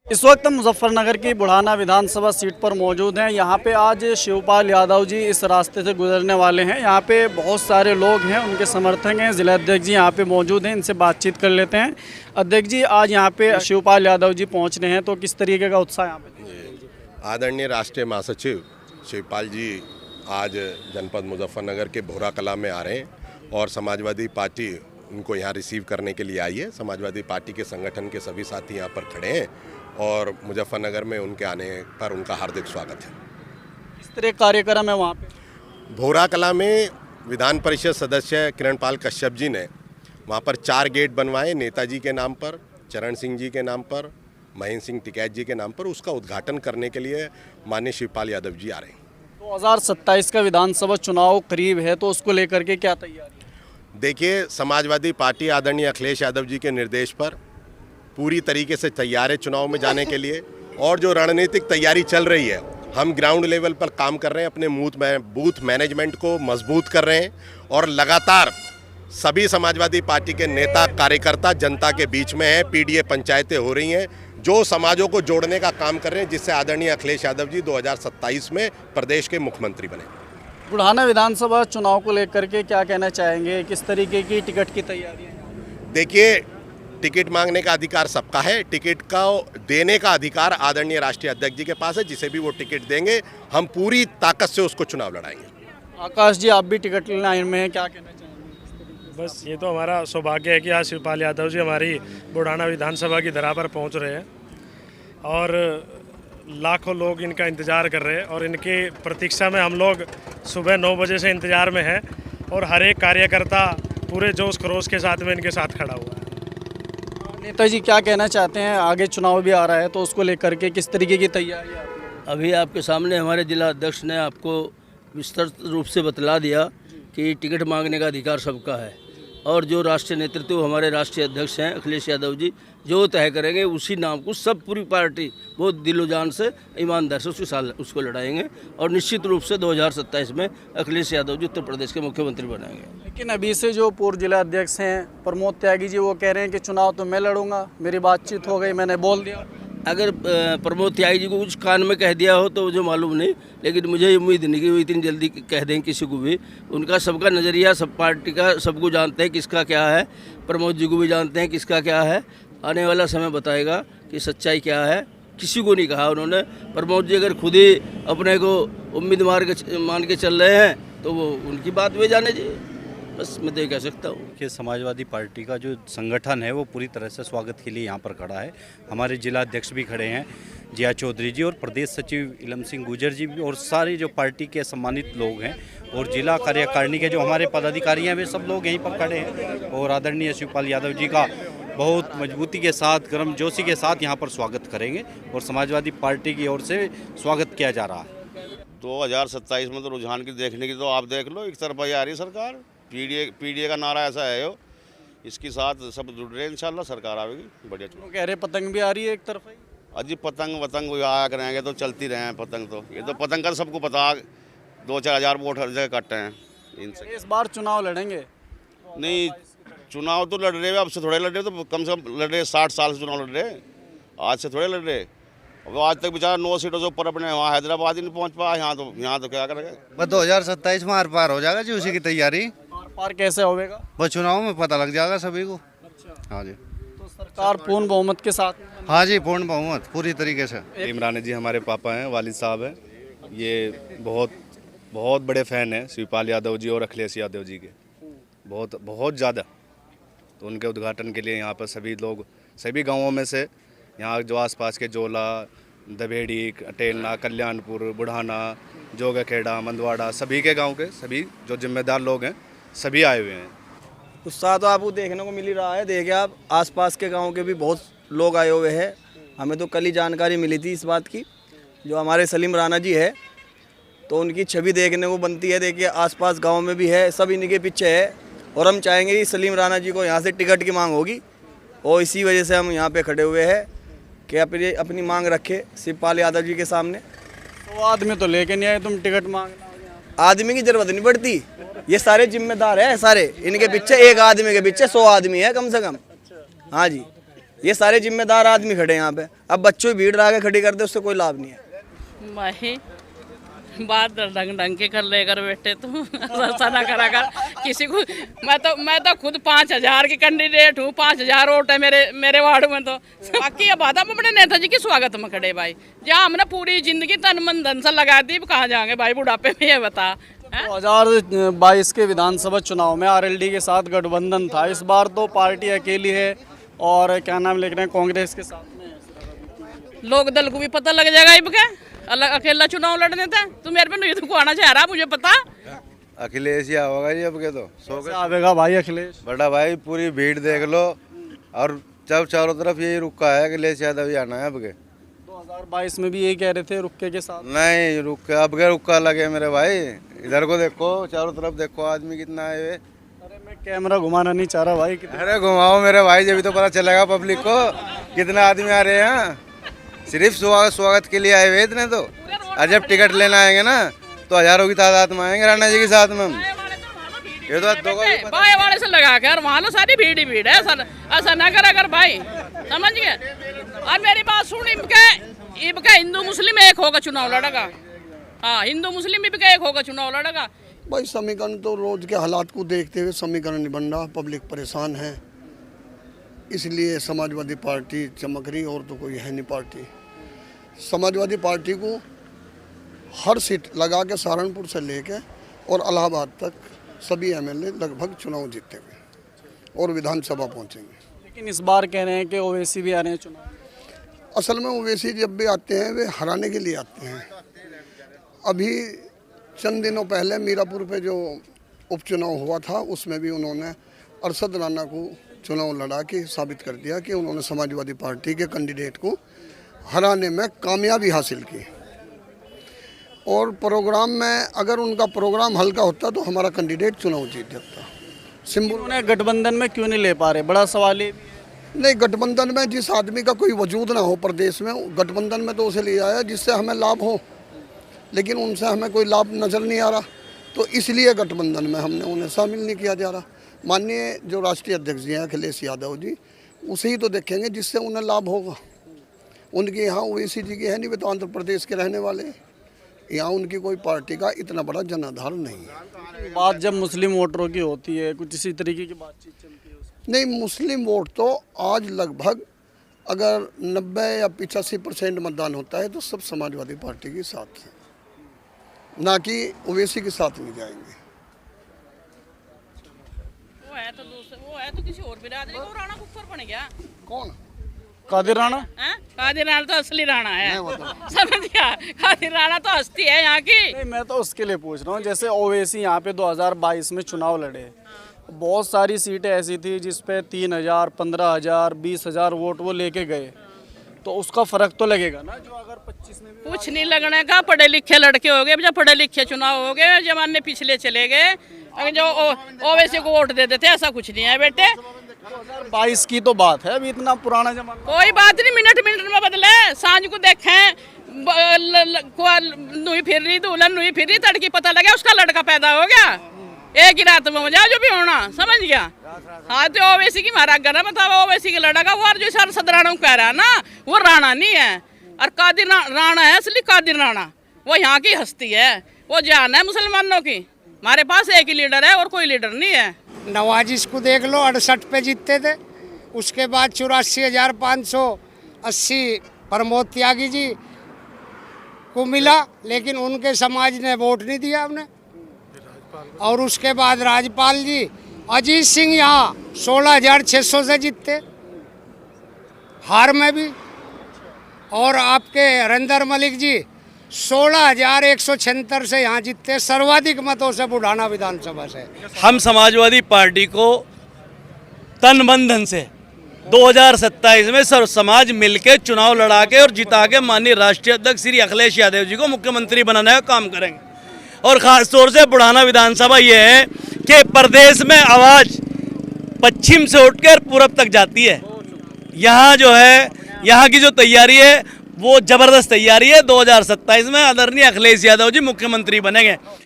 इस वक्त मुजफ्फरनगर की बुढ़ाना विधानसभा सीट पर मौजूद हैं। यहाँ पे आज शिवपाल यादव जी इस रास्ते से गुजरने वाले हैं। यहाँ पे बहुत सारे लोग हैं, उनके समर्थक हैं। जिला अध्यक्ष जी यहाँ पे मौजूद हैं, इनसे बातचीत कर लेते हैं। अध्यक्ष जी, आज यहाँ पे शिवपाल यादव जी पहुँच रहे हैं, तो किस तरीके का उत्साह यहाँ पे? आदरणीय राष्ट्रीय महासचिव शिवपाल जी आज जनपद मुजफ्फरनगर के भोरा कला में आ रहे हैं और समाजवादी पार्टी उनको यहाँ रिसीव करने के लिए आई है। समाजवादी पार्टी के संगठन के सभी साथी यहाँ पर खड़े हैं और मुजफ्फरनगर में उनके आने पर उनका हार्दिक स्वागत है। किस तरह कार्यक्रम है वहाँ पे? भोरा कला में विधान परिषद सदस्य किरणपाल कश्यप जी ने वहाँ पर 4 गेट बनवाए, नेताजी के नाम पर, चरण सिंह जी के नाम पर, महेंद्र सिंह टिकैत जी के नाम पर। उसका उद्घाटन करने के लिए माननीय शिवपाल यादव जी आ रहे हैं। 2027 का विधानसभा चुनाव करीब है, तो उसको लेकर के क्या तैयारी? देखिए, समाजवादी पार्टी आदरणीय अखिलेश यादव जी के निर्देश पर पूरी तरीके से तैयार है चुनाव में जाने के लिए। और जो रणनीतिक तैयारी चल रही है, हम ग्राउंड लेवल पर काम कर रहे हैं, अपने बूथ मैनेजमेंट को मजबूत कर रहे हैं और लगातार सभी समाजवादी पार्टी के नेता कार्यकर्ता जनता के बीच में हैं। पीडीए पंचायतें हो रही हैं जो समाजों को जोड़ने का काम कर रहे हैं, जिससे आदरणीय अखिलेश यादव जी 2027 में प्रदेश के मुख्यमंत्री बने। बुढ़ाना विधानसभा चुनाव को लेकर के क्या कहना चाहेंगे? किस तरीके की टिकट की तैयारी है? देखिए, टिकट मांगने का अधिकार सबका है, टिकट का देने का अधिकार आदरणीय राष्ट्रीय अध्यक्ष जी के पास है। जिसे भी वो टिकट देंगे, हम पूरी ताकत से उसको चुनाव लड़ाएंगे। आकाश जी, आप भी टिकट लाइन में हैं, क्या कहना चाहेंगे? बस ये तो हमारा सौभाग्य है कि आज शिवपाल यादव जी हमारी बुढ़ाना विधानसभा की धरा पर पहुंच रहे हैं और लाखों लोग इनका इंतज़ार कर रहे हैं और इनकी प्रतीक्षा में हम लोग सुबह 9 बजे से इंतज़ार में हैं और हर एक कार्यकर्ता पूरे जोश खरोश के साथ में इनके साथ खड़ा हुआ है। नेताजी, क्या कहना चाहते हैं? आगे चुनाव भी आ रहा है, तो उसको लेकर के किस तरीके की तैयारी है? अभी आपके सामने हमारे जिला अध्यक्ष ने आपको विस्तृत रूप से बतला दिया कि टिकट मांगने का अधिकार सबका है और जो राष्ट्रीय नेतृत्व हमारे राष्ट्रीय अध्यक्ष हैं अखिलेश यादव जी जो तय करेंगे, उसी नाम को सब पूरी पार्टी बहुत दिलो जान से ईमानदार से उसको लड़ाएंगे और निश्चित रूप से 2027 में अखिलेश यादव जी उत्तर प्रदेश के मुख्यमंत्री बनाएंगे। लेकिन अभी से जो पूर्व जिला अध्यक्ष हैं प्रमोद त्यागी जी, वो कह रहे हैं कि चुनाव तो मैं लड़ूंगा, मेरी बातचीत हो गई, मैंने बोल दिया। अगर प्रमोद त्यागी जी को कुछ कान में कह दिया हो तो मुझे मालूम नहीं, लेकिन मुझे उम्मीद नहीं कि वो इतनी जल्दी कह दें किसी को भी। उनका सबका नज़रिया सब पार्टी का सबको जानते हैं किसका क्या है, प्रमोद जी को भी जानते हैं किसका क्या है। आने वाला समय बताएगा कि सच्चाई क्या है। किसी को नहीं कहा उन्होंने। प्रमोद जी अगर खुद ही अपने को उम्मीदवार मान के चल रहे हैं तो वो उनकी बात वे जाने चाहिए। बस मैं तो ये कह सकता हूँ कि समाजवादी पार्टी का जो संगठन है वो पूरी तरह से स्वागत के लिए यहाँ पर खड़ा है। हमारे जिला अध्यक्ष भी खड़े हैं जिया चौधरी जी और प्रदेश सचिव इलम सिंह गुजर जी भी और सारे जो पार्टी के सम्मानित लोग हैं और जिला कार्यकारिणी के जो हमारे पदाधिकारी हैं वे सब लोग यहीं पर खड़े हैं और आदरणीय शिवपाल यादव जी का बहुत मजबूती के साथ, गर्मजोशी के साथ यहाँ पर स्वागत करेंगे और समाजवादी पार्टी की ओर से स्वागत किया जा रहा है। 2027 में तो रुझान की देखने की तो आप देख लो, एक तरफा आ रही सरकार। पीडीए का नारा ऐसा है यो, इसके साथ सब जुड़ रहे हैं। इंशाल्लाह सरकार आएगी बढ़िया। वो कह रहे पतंग भी आ रही है एक तरफ ही। अजी पतंग आया करेंगे तो चलती रहे हैं पतंग। तो ये तो पतंग का सबको पता, 2-4 हज़ार वोट हर जगह कटते हैं इनसे। इस बार चुनाव लड़ेंगे? नहीं, चुनाव तो लड़ रहे हैं, अब से थोड़े लड़ रहे, तो कम से कम लड़ रहे 60 साल से चुनाव लड़ रहे हैं, आज से थोड़े लड़ रहे। अब आज तक बेचारा 9 सीटों से ऊपर अपने वहाँ हैदराबाद ही नहीं पहुँच पाया। यहाँ तो क्या करेंगे? बस 2027 में आर पार हो जाएगा जी, उसी की तैयारी। पार कैसे होगा? बस चुनाव में पता लग जाएगा सभी को। हाँ जी, तो सरकार पूर्ण बहुमत के साथ? हाँ जी, पूर्ण बहुमत पूरी तरीके से। इमरान जी हमारे पापा हैं, वालिद साहब हैं, ये बहुत बड़े फ़ैन हैं शिवपाल यादव जी और अखिलेश यादव जी के, बहुत ज़्यादा। तो उनके उद्घाटन के लिए यहाँ पर सभी लोग सभी गांवों में से, यहाँ जो आसपास के जोला, दबेड़ी, टेलना, कल्याणपुर, बुढ़ाना, जोगाखेड़ा, मंदवाड़ा, सभी के गांव के सभी जो जिम्मेदार लोग हैं सभी आए हुए हैं। उत्साह तो आपको देखने को मिल ही रहा है। देखिए आप, आसपास के गांव के भी बहुत लोग आए हुए हैं। हमें तो कल ही जानकारी मिली थी इस बात की। जो हमारे सलीम राणा जी है तो उनकी छवि देखने को बनती है। देखिए आसपास गांव में भी है, सब इन्हीं के पीछे है और हम चाहेंगे कि सलीम राणा जी को यहाँ से टिकट की मांग होगी और इसी वजह से हम यहाँ पे खड़े हुए हैं कि अपनी मांग रखे शिवपाल यादव जी के सामने। तो आदमी तो लेके नहीं आए, तुम टिकट मांगना? आदमी की जरूरत नहीं पड़ती, ये सारे जिम्मेदार हैं सारे। इनके पीछे एक आदमी के पीछे 100 आदमी है कम से कम। हाँ जी, ये सारे जिम्मेदार आदमी खड़े हैं यहाँ पे। अब बच्चों की भीड़ आगे खड़ी कर दे, उससे कोई लाभ नहीं है। भाई बात ढंग के कर लेकर बैठे तुम ऐसा ना करा कर किसी को। मैं तो खुद 5,000 की कैंडिडेट हूँ, 5,000 वोट है मेरे वार्ड में। तो बाकी ये बात हम अपने नेता जी की स्वागत में खड़े भाई, जहाँ हमने पूरी जिंदगी तन मन धन से लगा दी, कहाँ जाएंगे भाई बुढ़ापे में, ये बता। 2022 के विधानसभा चुनाव में आरएलडी के साथ गठबंधन था, इस बार तो पार्टी अकेली है और क्या नाम लिख रहे हैं कांग्रेस के साथ में है। लोक दल को भी पता लग जाएगा इब के अलग अकेला चुनाव लड़ने था। तू मेरे पे नहीं को आना चाह रहा, मुझे पता। अखिलेश ही होगा जी अब के तो कैसे आवेगा भाई अखिलेश? बड़ा भाई पूरी भीड़ देख लो, और जब चारों तरफ यही रुका है अखिलेश यादव ही आना है अब के। 2022 में भी यही कह रहे थे रुक्के के साथ। नहीं रुका, अब के रुका लगे मेरे भाई। इधर को देखो, चारों तरफ देखो, आदमी कितना आए हुए। अरे मैं कैमरा घुमाना नहीं चाह रहा भाई। अरे घुमाओ मेरे भाई, जब तो पता चलेगा पब्लिक को कितने आदमी आ रहे हैं। सिर्फ स्वागत के लिए आए हुए इतने तो, और जब टिकट लेना आएंगे ना तो हजारों की तादाद में आएंगे राणा जी के साथ में। ये तो बाएं वाले से लगा कर वहाँ लो सारी भीड़ ही भीड़ है। ऐसा ना करा कर भाई, समझ गए। और मेरी बात सुन, इनका हिंदू मुस्लिम एक होगा चुनाव लड़ेगा। हाँ, हिंदू मुस्लिम इनका एक होगा चुनाव लड़ेगा भाई। समीकरण तो रोज के हालात को देखते हुए समीकरण नहीं बन रहा, पब्लिक परेशान है, इसलिए समाजवादी पार्टी चमक रही, और तो कोई है नहीं पार्टी। समाजवादी पार्टी को हर सीट लगा के सहारनपुर से लेके और इलाहाबाद तक सभी एमएलए लगभग चुनाव जीते हुए और विधानसभा पहुंचेंगे। लेकिन इस बार कह रहे हैं कि ओवैसी भी आ रहे हैं चुनाव। असल में ओवैसी जब भी आते हैं वे हराने के लिए आते हैं। अभी चंद दिनों पहले मीरापुर पे जो उपचुनाव हुआ था उसमें भी उन्होंने अरशद राणा को चुनाव लड़ा के साबित कर दिया कि उन्होंने समाजवादी पार्टी के कैंडिडेट को हराने में कामयाबी हासिल की। और प्रोग्राम में अगर उनका प्रोग्राम हल्का होता तो हमारा कैंडिडेट चुनाव जीत जाता। सिंबल उन्हें गठबंधन में क्यों नहीं ले पा रहे, बड़ा सवाल है। नहीं, गठबंधन में जिस आदमी का कोई वजूद ना हो प्रदेश में, गठबंधन में तो उसे ले आया जिससे हमें लाभ हो, लेकिन उनसे हमें कोई लाभ नज़र नहीं आ रहा, तो इसलिए गठबंधन में हमने उन्हें शामिल नहीं किया जा रहा। माननीय जो राष्ट्रीय अध्यक्ष जी हैं अखिलेश यादव जी, उसे ही तो देखेंगे जिससे उन्हें लाभ होगा। उनके यहाँ ओवैसी जी की है नहीं, वे तो आंध्र प्रदेश के रहने वाले, यहाँ उनकी कोई पार्टी का इतना बड़ा जनाधार नहीं है। बात जब मुस्लिम वोटरों की होती है, कुछ इसी तरीके की बातचीत चलती है उसमें। नहीं, मुस्लिम वोट तो आज लगभग अगर 90 या 85% मतदान होता है तो सब समाजवादी पार्टी के साथ है, ना कि ओवैसी के साथ नहीं जाएंगे। वो है तो किसी और बिरादरी को राणा कुफर बन गया। कौन? कादिर राणा। कादिर राणा तो असली राणा है, समझ गया। कादिर राणा तो हस्ती है यहाँ की। नहीं, मैं तो उसके लिए पूछ रहा हूँ, जैसे ओवैसी यहाँ पे 2022 में चुनाव लड़े, बहुत सारी सीटें ऐसी थी जिसपे 3,000, 15,000, 20,000 वोट वो लेके गए, तो उसका फर्क तो लगेगा ना। जो अगर 25 में कुछ नहीं लगने का, पढ़े लिखे लड़के हो गए, जब पढ़े लिखे चुनाव हो गए, जमाने पिछले चले गए। अगर जो ओवैसी को वोट दे देते, ऐसा कुछ नहीं है बेटे। 2022 की तो बात है, अभी इतना पुराना जमाना। कोई बात नहीं, मिनट मिनट में बदले। सांझ को देखें नुई फिर रही, दुल्हन नुई फिर रही, तड़की पता लगा उसका लड़का पैदा हो गया, एक ही रात में हो जाए जो भी होना, समझ गया। हाँ, तो ओवैसी की महाराज गना बताओ, ओवैसी के लड़का वो जो सर सदराना कह रहा है ना, वो राणा नहीं है, और कादिर राणा है असली कादिर राणा। वो यहाँ की हस्ती है, वो जान है मुसलमानों की। हमारे पास एक ही लीडर है और कोई लीडर नहीं है। नवाजिश को देख लो, 68 पे जीतते थे, उसके बाद 84,580 प्रमोद त्यागी जी को मिला, लेकिन उनके समाज ने वोट नहीं दिया हमने। और उसके बाद राजपाल जी अजीत सिंह यहाँ 16,600 से जीतते हार में भी, और आपके हरिंदर मलिक जी 16,176 से यहाँ जीतते, सर्वाधिक मतों से बुढ़ाना विधानसभा से। हम समाजवादी पार्टी को तन मन धन से 2027 में सर्व समाज मिलकर चुनाव लड़ा के और जिता के माननीय राष्ट्रीय अध्यक्ष श्री अखिलेश यादव जी को मुख्यमंत्री बनाने का काम करेंगे। और ख़ास तौर से बुढ़ाना विधानसभा ये है कि प्रदेश में आवाज़ पश्चिम से उठकर पूरब तक जाती है। यहाँ जो है, यहाँ की जो तैयारी है वो ज़बरदस्त तैयारी है। 2027 में आदरणीय अखिलेश यादव जी मुख्यमंत्री बनेंगे।